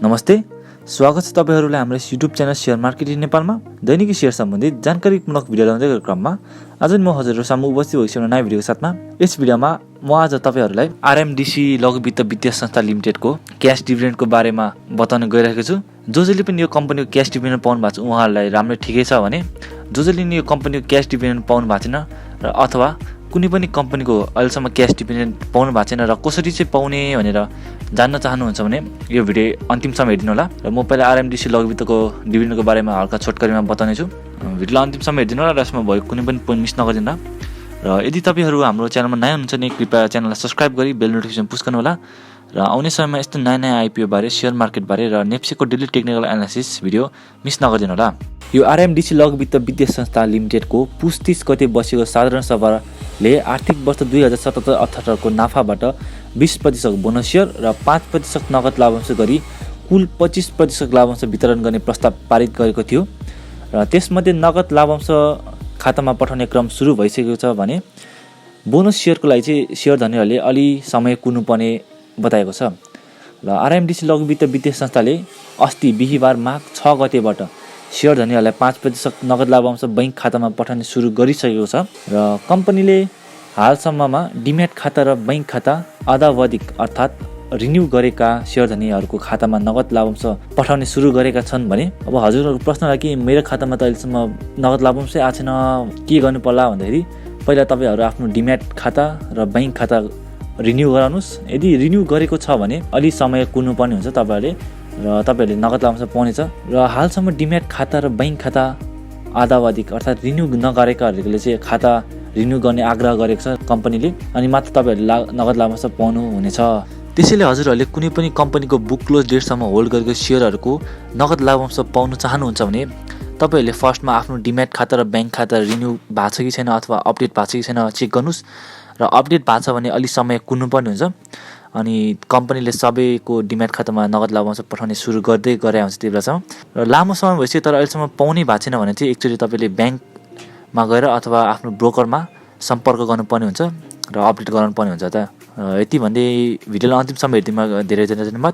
नमस्ते, स्वागत छ तपाईहरुलाई हाम्रो युट्युब च्यानल शेयर मार्केटिङ नेपालमा दैनिकी शेयर सम्बन्धित जानकारीमूलक भिडियो ल्याउँदै गरेको क्रममा आज म हजुरहरु सामु उपस्थित भएको छु एउटा नयाँ भिडियोको साथमा। यस भिडियोमा म आज तपाईहरुलाई आरएमडीसी लघु वित्त वित्तीय संस्था लिमिटेडको क्याश डिभिडेन्डको बारेमा बताउन गइरहेको छु। जसले पनि यो कम्पनीको क्याश डिभिडेन्ड पाउनु भएको छ उहाँहरुलाई राम्रै ठिकै छ भने जसले नि यो कम्पनीको क्याश डिभिडेन्ड पाउनु भएको छैन र अथवा कुनै पनि कम्पनीको अहिलेसम्म क्याश डिभिडेन्ड पाउनु भएको छैन र कसरी चाहिँ पाउने भनेर जान्न चाहनुहुन्छ भने यो भिडियो अन्तिमसम्म हेर्दिनु होला। र म पहिला आरएमडीसी लघु वित्तको डिभिडेन्डको बारेमा हल्का छोटकरीमा बताउने छु। भिडियोलाई अन्तिमसम्म हेर्दिनु होला र यसमा भएको कुनै पनि पोइन्ट मिस नगरिदिनु होला। र यदि तपाईहरु हाम्रो च्यानलमा नयाँ हुनुहुन्छ भने कृपया च्यानललाई सब्स्क्राइब गरी बेल नोटिफिकेसन पुश गर्नु होला र आउने समयमा यस्तो नयाँ आइपीओ बारे, शेयर मार्केट बारे र नेप्सीको daily technical analysis video miss नगरिदिनु होला। यो आरएमडीसी लघु वित्त वित्तीय संस्था लिमिटेडको पुस 30 गते बसेको साधारण सभाले आर्थिक वर्ष 2077-78 को नाफाबाट 20% बोनस शेयर र 5% नगद लाभांश गरी कुल 25% लाभांश वितरण गर्ने प्रस्ताव पारित गरेको थियो र त्यसमध्ये नगद लाभांश खातामा पठाउने क्रम सुरु भइसकेको छ भने बोनस शेयरको लागि चाहिँ शेयर धनीहरूले अलि समय कुर्नुपर्ने बताएको छ। र आरएमडीसी लघु वित्त वित्तीय संस्थाले अस्ति बिहीबार माघ 6 गतेबाट शेयर धनीहरूलाई 5% नगद लाभांश बैंक खातामा पठाउने सुरु गरिसकेको छ र कम्पनीले हालसम्ममा डिम्याट खाता र बैंक खाता अद्यावधिक अर्थात् रिन्यू गरेका शेयर धनीहरूको खातामा नगद लाभांश पठाउने सुरु गरेका छन् भने अब हजुरहरूको प्रश्न होला कि मेरो खातामा त अहिलेसम्म नगद लाभांशै आएको छैन, के गर्नु पर्ला भन्दाखेरि पहिला तपाईहरु आफ्नो डिम्याट खाता र बैंक खाता रिन्यू गराउनुस्। यदि रिन्यू गरेको छ भने अलि समय कुर्नुपर्ने हुन्छ तपाईहरुले र तपाईहरुले नगद लाभांश पाउनेछ। र हालसम्म डिम्याट खाता र बैंक खाता अद्यावधिक अर्थात् रिन्यू नगरेकाहरूले चाहिँ खाता रिन्यू गर्ने आग्रह गरेको छ कम्पनीले, अनि मात्र तपाईहरुले नगद लाभांश पाउनु हुनेछ। त्यसैले हजुरहरूले कुनै पनि कम्पनीको बुक क्लोज डेटसम्म होल्ड गरेको शेयरहरूको नगद लाभांश पाउन चाहनुहुन्छ भने तपाईहरुले फर्स्टमा आफ्नो डिम्याट खाता र बैंक खाता रिन्यू भएको छ कि छैन अथवा अपडेट भएको छ कि छैन चेक गर्नुस् र अपडेट भएको छ भने अलि समय कुर्नुपर्ने हुन्छ। अनि कम्पनीले सबैको डिम्याट खातामा नगद लाभांश पठाउने सुरु गर्दै गरे हुन्छ त्यो बेलासम्म र लामो समय भइसक्यो तर अहिलेसम्म पाउनै भएको छैन भने चाहिँ एकचोटि तपाईले ब्याङ्कमा गएर अथवा आफ्नो ब्रोकरमा सम्पर्क गर्नुपर्ने हुन्छ र अपडेट गराउनुपर्ने हुन्छ त। यति भन्दै भिडियोलाई अन्तिमसम्म हेर्दिनुमा धेरै धेरै धन्यवाद।